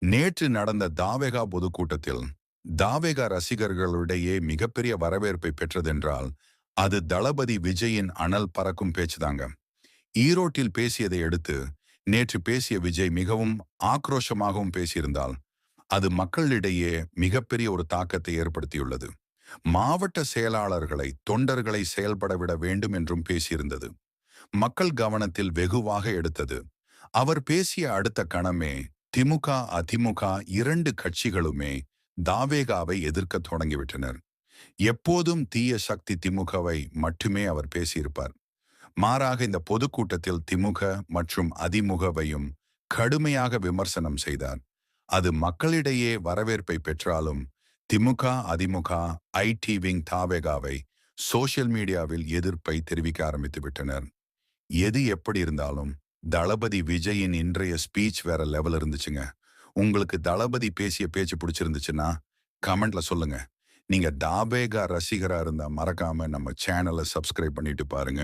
நேற்று நடந்த தாவேகா பொதுக்கூட்டத்தில் தாவேகா ரசிகர்களிடையே மிகப்பெரிய வரவேற்பை பெற்றதென்றால் அது தளபதி விஜயின் அனல் பறக்கும் பேச்சுதாங்க. ஈரோட்டில் பேசியதை அடுத்து நேற்று பேசிய விஜய் மிகவும் ஆக்ரோஷமாகவும் பேசியிருந்தால் அது மக்களிடையே மிகப்பெரிய ஒரு தாக்கத்தை ஏற்படுத்தியுள்ளது. மாவட்ட செயலாளர்களை தொண்டர்களை செயல்பட விட வேண்டும் என்றும் பேசியிருந்தது. மக்கள் கவனத்தில் வெகுவாக எடுத்தது. அவர் பேசிய அடுத்த கணமே திமுக அதிமுக இரண்டு கட்சிகளுமே தாவேகாவை எதிர்க்க தொடங்கிவிட்டனர். எப்போதும் தீய சக்தி திமுகவை மட்டுமே அவர் பேசியிருப்பார். மாறாக இந்த பொதுக்கூட்டத்தில் திமுக மற்றும் அதிமுகவையும் கடுமையாக விமர்சனம் செய்தார். அது மக்களிடையே வரவேற்பை பெற்றாலும் DMK AIADMK IT wing தாவேகாவை social மீடியாவில் எதிர்ப்பை தெரிவிக்க ஆரம்பித்து விட்டனர். எது எப்படி இருந்தாலும் தளபதி விஜயின் இன்றைய ஸ்பீச் வேற லெவல் இருந்துச்சுங்க. உங்களுக்கு தளபதி பேசிய பேச்சு பிடிச்சிருந்துச்சுன்னா கமெண்ட்ல சொல்லுங்க. நீங்க தாபேகா ரசிகரா இருந்தா மறக்காம நம்ம சேனலை சப்ஸ்கிரைப் பண்ணிட்டு பாருங்க.